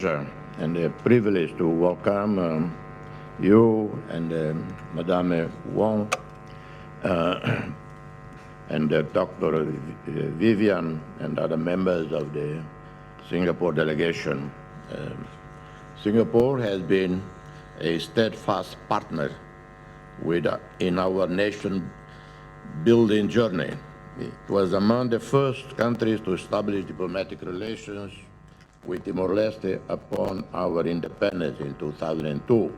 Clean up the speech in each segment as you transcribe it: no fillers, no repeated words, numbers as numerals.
pleasure and a privilege to welcome you and Madame Wong and Dr. Vivian and other members of the Singapore delegation. Singapore has been a steadfast partner in our nation building journey. It was among the first countries to establish diplomatic relations with Timor-Leste upon our independence in 2002,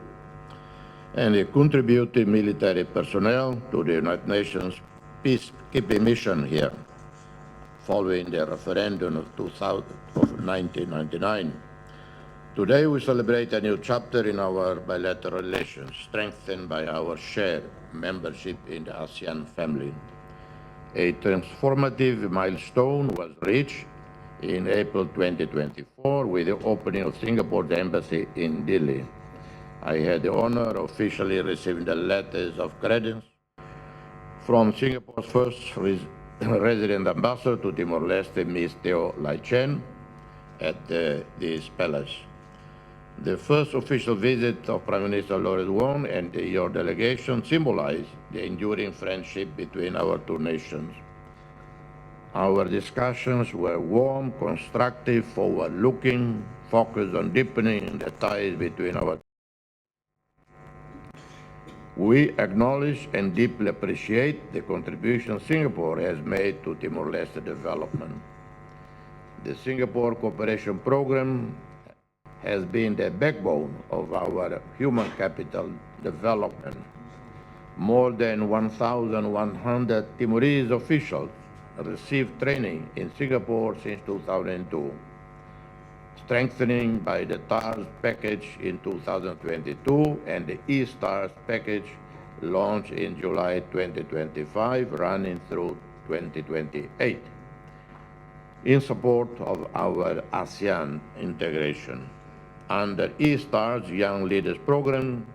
and it contributed military personnel to the United Nations peacekeeping mission here, following the referendum of 1999. Today we celebrate a new chapter in our bilateral relations, strengthened by our shared membership in the ASEAN family. A transformative milestone was reached in April 2024 with the opening of Singapore's embassy in Delhi. I had the honor of officially receiving the letters of credence from Singapore's first resident ambassador to Timor-Leste, Ms. Teo Lai Chen, at this palace. The first official visit of Prime Minister Lawrence Wong and your delegation symbolized the enduring friendship between our two nations. Our discussions were warm, constructive, forward-looking, focused on deepening the ties between our. We acknowledge and deeply appreciate the contribution Singapore has made to Timor-Leste development. The Singapore Cooperation Program has been the backbone of our human capital development. More than 1,100 Timorese officials received training in Singapore since 2002, strengthening by the TARS package in 2022 and the E-STARS package launched in July 2025, running through 2028, in support of our ASEAN integration. Under E-STAR's Young Leaders Program,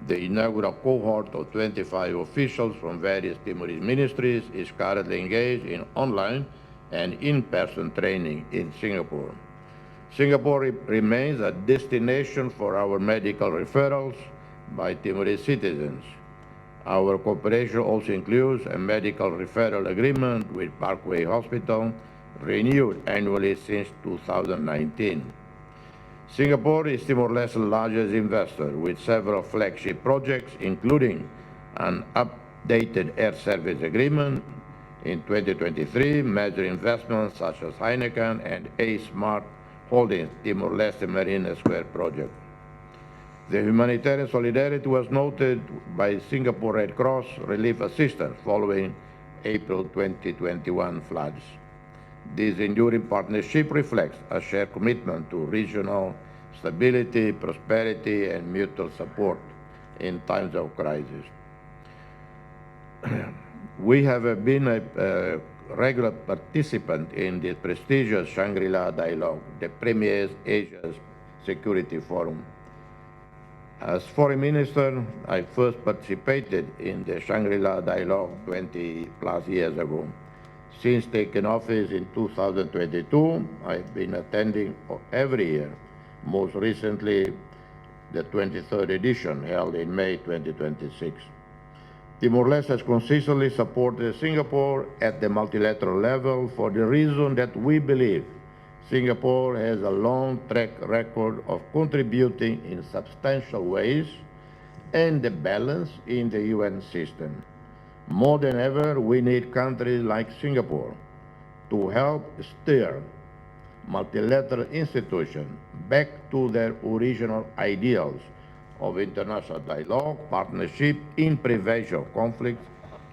the inaugural cohort of 25 officials from various Timorese ministries is currently engaged in online and in-person training in Singapore. Singapore remains a destination for our medical referrals by Timorese citizens. Our cooperation also includes a medical referral agreement with Parkway Hospital, renewed annually since 2019. Singapore is Timor-Leste's largest investor, with several flagship projects, including an updated air service agreement in 2023, major investments such as Heineken and A Smart Holdings Timor-Leste Marina Square project. The humanitarian solidarity was noted by Singapore Red Cross relief assistance following April 2021 floods. This enduring partnership reflects a shared commitment to regional stability, prosperity, and mutual support in times of crisis. We have been a regular participant in the prestigious Shangri-La Dialogue, the premier Asia's Security Forum. As Foreign Minister, I first participated in the Shangri-La Dialogue 20 plus years ago. Since taking office in 2022, I've been attending every year, most recently the 23rd edition held in May 2026. Timor-Leste has consistently supported Singapore at the multilateral level for the reason that we believe Singapore has a long track record of contributing in substantial ways and the balance in the UN system. More than ever, we need countries like Singapore to help steer multilateral institutions back to their original ideals of international dialogue, partnership in prevention of conflicts,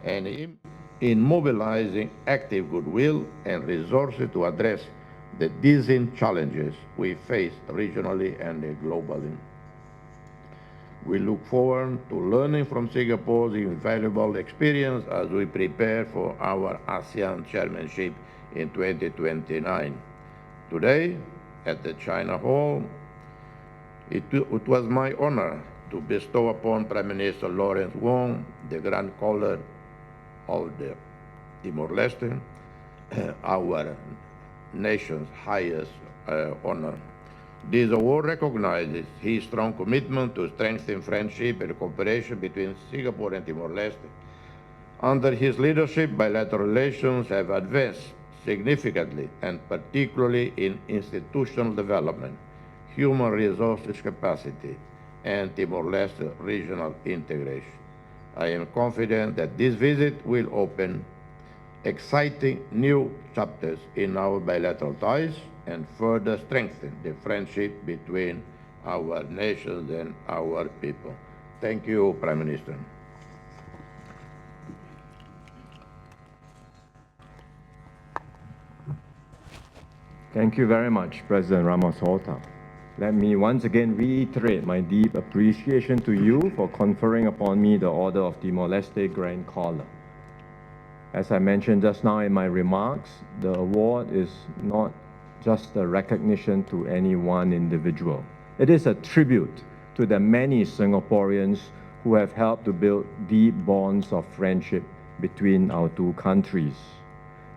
and in mobilizing active goodwill and resources to address the dizzying challenges we face regionally and globally. We look forward to learning from Singapore's invaluable experience as we prepare for our ASEAN chairmanship in 2029. Today, at the China Hall, it was my honor to bestow upon Prime Minister Lawrence Wong, the Grand Caller of the Timor-Leste, our nation's highest honor. This award recognizes his strong commitment to strengthen friendship and cooperation between Singapore and Timor-Leste. Under his leadership, bilateral relations have advanced significantly, and particularly in institutional development, human resources capacity, and Timor-Leste regional integration. I am confident that this visit will open exciting new chapters in our bilateral ties and further strengthen the friendship between our nations and our people. Thank you, Prime Minister. Thank you very much, President Ramos-Horta. Let me once again reiterate my deep appreciation to you for conferring upon me the Order of Timor-Leste Grand Collar. As I mentioned just now in my remarks, the award is not just a recognition to any one individual. It is a tribute to the many Singaporeans who have helped to build deep bonds of friendship between our two countries.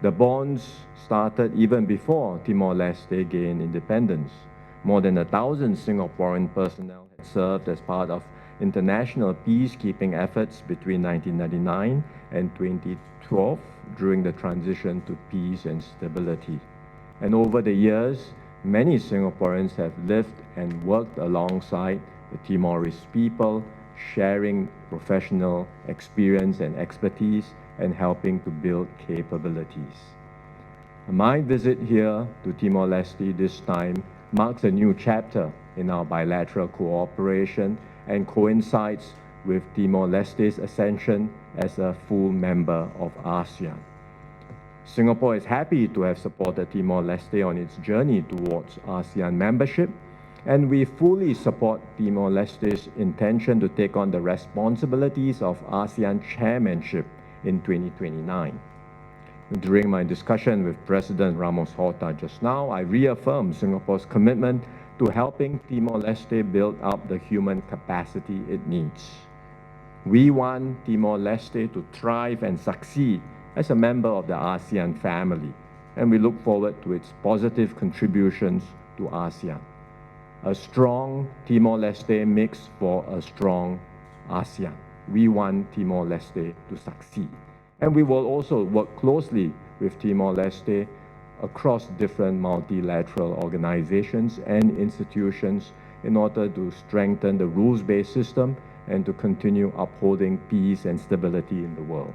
The bonds started even before Timor-Leste gained independence. More than 1,000 Singaporean personnel had served as part of international peacekeeping efforts between 1999 and 2012 during the transition to peace and stability. And over the years, many Singaporeans have lived and worked alongside the Timorese people, sharing professional experience and expertise and helping to build capabilities. My visit here to Timor-Leste this time marks a new chapter in our bilateral cooperation and coincides with Timor-Leste's ascension as a full member of ASEAN. Singapore is happy to have supported Timor-Leste on its journey towards ASEAN membership, and we fully support Timor-Leste's intention to take on the responsibilities of ASEAN chairmanship in 2029. During my discussion with President Ramos-Horta just now, I reaffirmed Singapore's commitment to helping Timor-Leste build up the human capacity it needs. We want Timor-Leste to thrive and succeed as a member of the ASEAN family, and we look forward to its positive contributions to ASEAN. A strong Timor-Leste makes for a strong ASEAN. We want Timor-Leste to succeed. And we will also work closely with Timor-Leste across different multilateral organizations and institutions in order to strengthen the rules-based system and to continue upholding peace and stability in the world.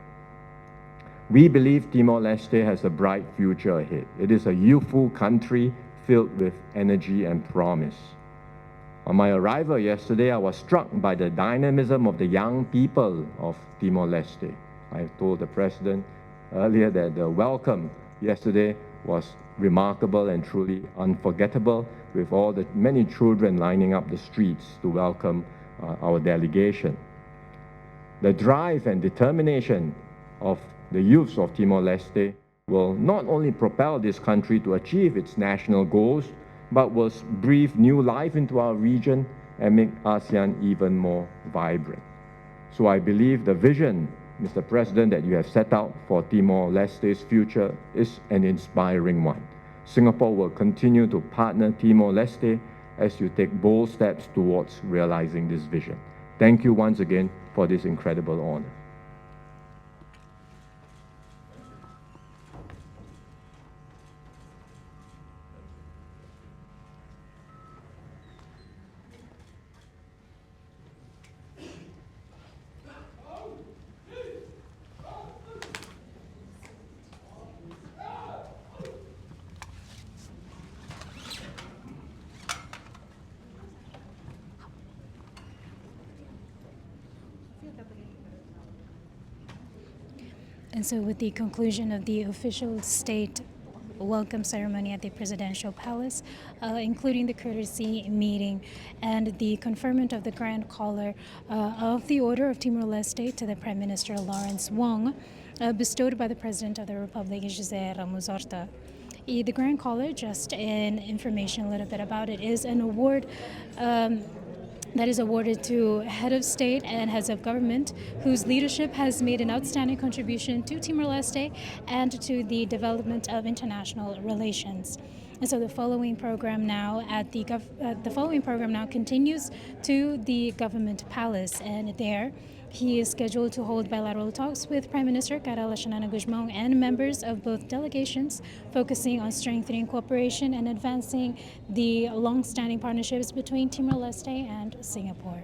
We believe Timor-Leste has a bright future ahead. It is a youthful country filled with energy and promise. On my arrival yesterday, I was struck by the dynamism of the young people of Timor-Leste. I told the President earlier that the welcome yesterday was remarkable and truly unforgettable, with all the many children lining up the streets to welcome our delegation. The drive and determination of the youths of Timor-Leste will not only propel this country to achieve its national goals, but will breathe new life into our region and make ASEAN even more vibrant. So I believe the vision, Mr. President, that you have set out for Timor-Leste's future is an inspiring one. Singapore will continue to partner Timor-Leste as you take bold steps towards realizing this vision. Thank you once again for this incredible honor. And so with the conclusion of the official state welcome ceremony at the Presidential Palace, including the courtesy meeting and the conferment of the Grand Collar of the Order of Timor-Leste to the Prime Minister Lawrence Wong, bestowed by the President of the Republic, José Ramos-Horta. The Grand Collar, just in information a little bit about it, is an award that is awarded to head of state and heads of government whose leadership has made an outstanding contribution to Timor-Leste and to the development of international relations. And so the following program now continues to the government palace, and there he is scheduled to hold bilateral talks with Prime Minister Karala Shanana Guzmão and members of both delegations, focusing on strengthening cooperation and advancing the long-standing partnerships between Timor-Leste and Singapore.